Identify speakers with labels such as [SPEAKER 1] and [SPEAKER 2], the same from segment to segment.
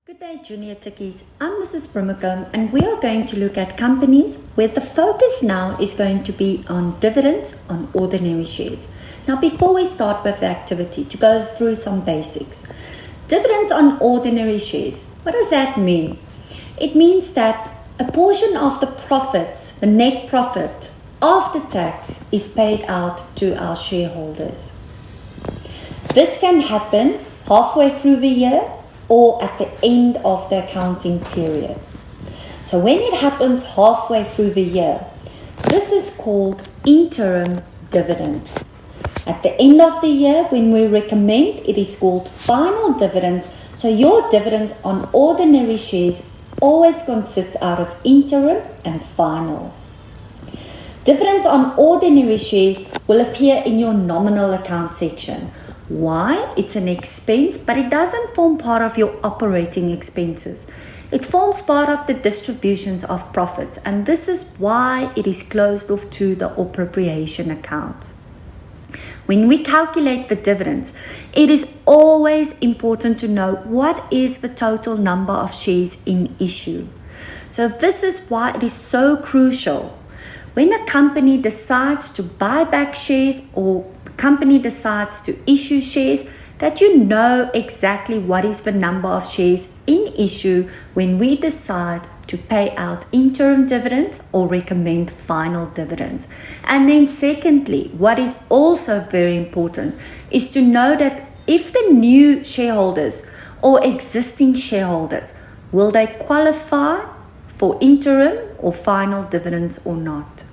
[SPEAKER 1] Good day, Junior Tickies. I'm Mrs. Brimacombe, and we are going to look at companies where the focus now is going to be on dividends on ordinary shares. Now, before we start with the activity, to go through some basics. Dividends on ordinary shares. What does that mean? It means that a portion of the profits, the net profit after tax, is paid out to our shareholders. This can happen halfway through the year or at the end of the accounting period. So when it happens halfway through the year, this is called interim dividends. At the end of the year, when we recommend, it is called final dividends. So your dividend on ordinary shares always consists out of interim and final. Dividends on ordinary shares will appear in your nominal account section. Why? It's an expense, but it doesn't form part of your operating expenses. It forms part of the distributions of profits, and this is why it is closed off to the appropriation account. When we calculate the dividends, it is always important to know what is the total number of shares in issue. So this is why it is so crucial. When a company decides to buy back shares or company decides to issue shares, that you know exactly what is the number of shares in issue when we decide to pay out interim dividends or recommend final dividends. And then secondly, what is also very important is to know that if the new shareholders or existing shareholders, will they qualify for interim or final dividends or not?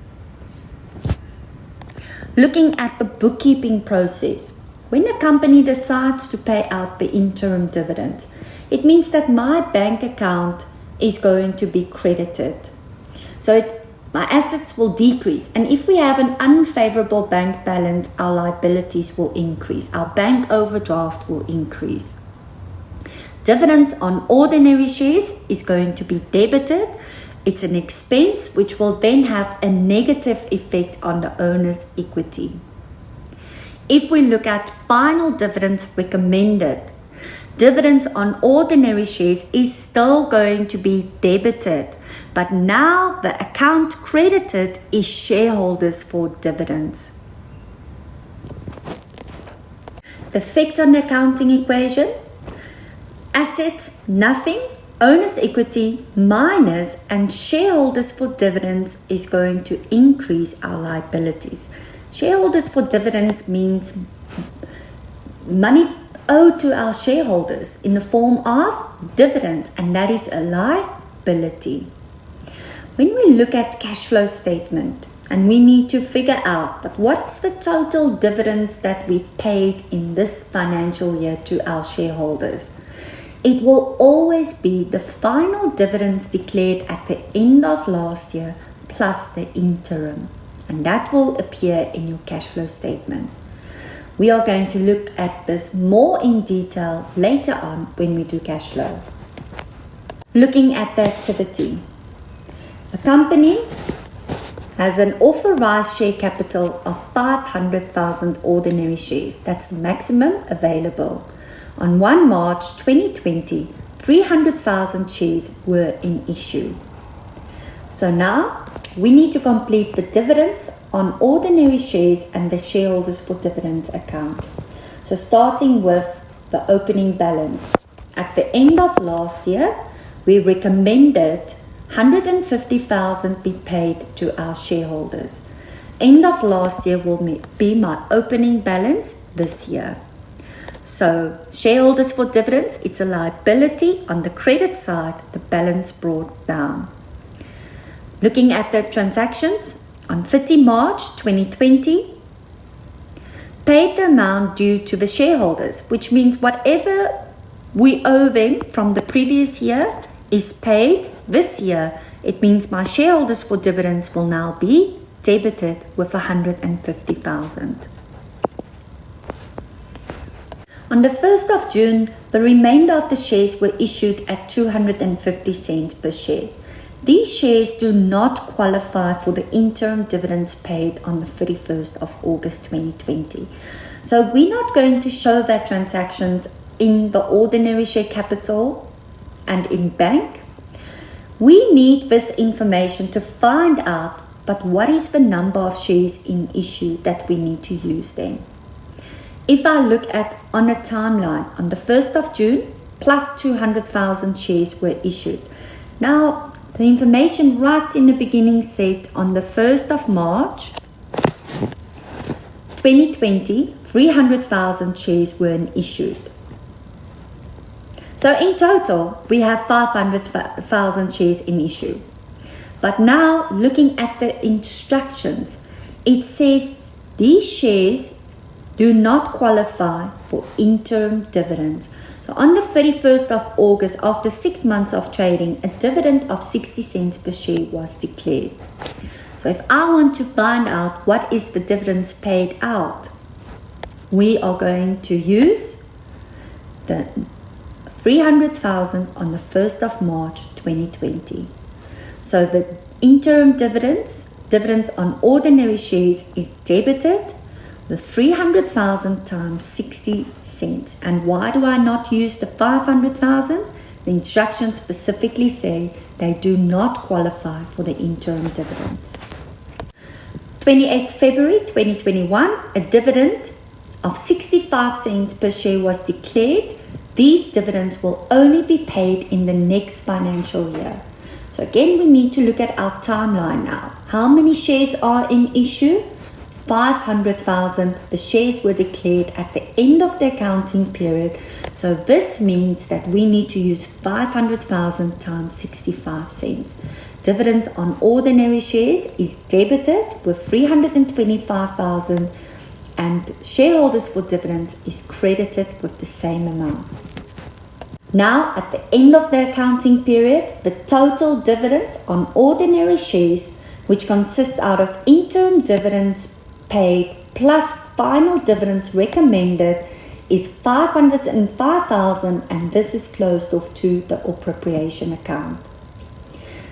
[SPEAKER 1] Looking at the bookkeeping process, when a company decides to pay out the interim dividend, it means that my bank account is going to be credited. So my assets will decrease. And if we have an unfavorable bank balance, our liabilities will increase. Our bank overdraft will increase. Dividends on ordinary shares is going to be debited. It's an expense which will then have a negative effect on the owner's equity. If we look at final dividends recommended, dividends on ordinary shares is still going to be debited, but now the account credited is shareholders for dividends. The effect on the accounting equation: assets, nothing. Owner's equity minus and shareholders for dividends is going to increase our liabilities. Shareholders for dividends means money owed to our shareholders in the form of dividends, and that is a liability. When we look at cash flow statement and we need to figure out, but what is the total dividends that we paid in this financial year to our shareholders? It will always be the final dividends declared at the end of last year plus the interim, and that will appear in your cash flow statement. We are going to look at this more in detail later on when we do cash flow. Looking at the activity. A company has an authorized share capital of 500,000 ordinary shares. That's the maximum available. On 1 March 2020, 300,000 shares were in issue. So now we need to complete the dividends on ordinary shares and the shareholders for dividends account. So starting with the opening balance. At the end of last year, we recommended 150,000 be paid to our shareholders. End of last year will be my opening balance this year. So shareholders for dividends, it's a liability. On the credit side, the balance brought down. Looking at the transactions, on 30 March 2020, paid the amount due to the shareholders, which means whatever we owe them from the previous year is paid this year. It means my shareholders for dividends will now be debited with 150,000. On the 1st of June, the remainder of the shares were issued at 250 cents per share. These shares do not qualify for the interim dividends paid on the 31st of August 2020. So we're not going to show that transactions in the ordinary share capital and in bank. We need this information to find out, but what is the number of shares in issue that we need to use then? If I look at on a timeline, on the 1st of June, plus 200,000 shares were issued. Now, the information right in the beginning said on the 1st of March 2020, 300,000 shares were issued. So in total, we have 500,000 shares in issue. But now, looking at the instructions, it says these shares do not qualify for interim dividends. So on the 31st of August, after 6 months of trading, a dividend of 60 cents per share was declared. So if I want to find out what is the dividends paid out, we are going to use the 300,000 on the 1st of March 2020. So the interim dividends on ordinary shares is debited with 300,000 times 60 cents. And why do I not use the 500,000? The instructions specifically say they do not qualify for the interim dividends. 28th February 2021, a dividend of 65 cents per share was declared. These dividends will only be paid in the next financial year. So again, we need to look at our timeline now. How many shares are in issue? 500,000. The shares were declared at the end of the accounting period. So this means that we need to use 500,000 times 65 cents. Dividends on ordinary shares is debited with 325,000, and shareholders for dividends is credited with the same amount. Now, at the end of the accounting period, the total dividends on ordinary shares, which consist out of interim dividends paid plus final dividends recommended, is 505,000, and this is closed off to the appropriation account.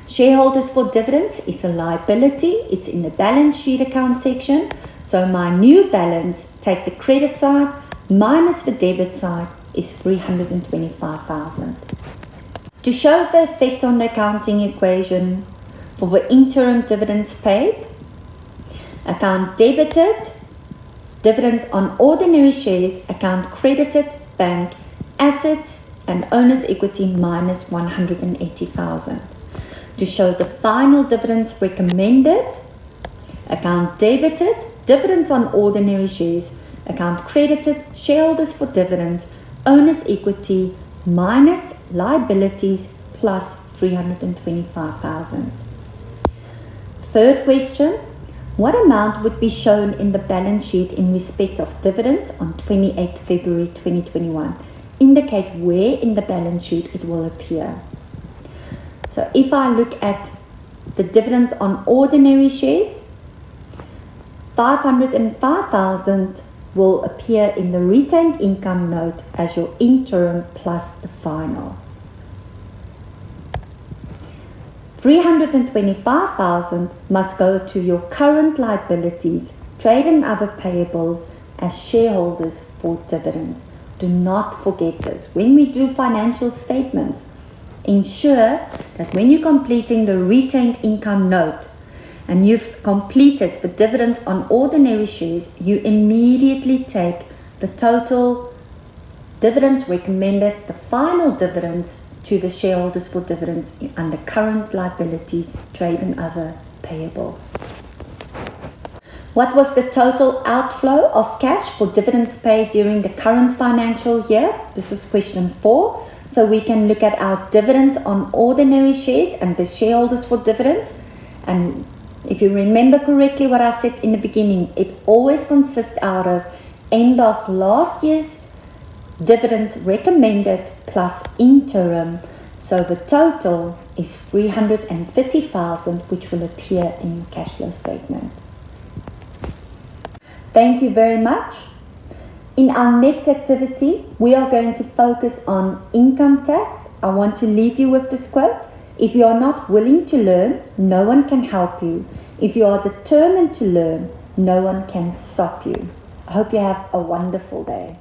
[SPEAKER 1] Shareholders for dividends is a liability. It's in the balance sheet account section. So my new balance, take the credit side minus the debit side, is 325,000. To show the effect on the accounting equation for the interim dividends paid, account debited, dividends on ordinary shares, account credited, bank, assets and owner's equity minus 180,000. To show the final dividends recommended, account debited, dividends on ordinary shares, account credited, shareholders for dividends, owner's equity minus liabilities plus 325,000. Third question, what amount would be shown in the balance sheet in respect of dividends on 28th February 2021? Indicate where in the balance sheet it will appear. So if I look at the dividends on ordinary shares, 505,000 will appear in the retained income note as your interim plus the final. 325,000 must go to your current liabilities, trade and other payables as shareholders for dividends. Do not forget this. When we do financial statements, ensure that when you're completing the retained income note and you've completed the dividends on ordinary shares, you immediately take the total dividends recommended, the final dividends to the shareholders for dividends under current liabilities, trade and other payables. What was the total outflow of cash for dividends paid during the current financial year? This was question 4. So we can look at our dividends on ordinary shares and the shareholders for dividends. And if you remember correctly what I said in the beginning, it always consists out of end of last year's dividends recommended plus interim. So the total is 330,000, which will appear in your cash flow statement. Thank you very much. In our next activity, we are going to focus on income tax. I want to leave you with this quote. If you are not willing to learn, no one can help you. If you are determined to learn, no one can stop you. I hope you have a wonderful day.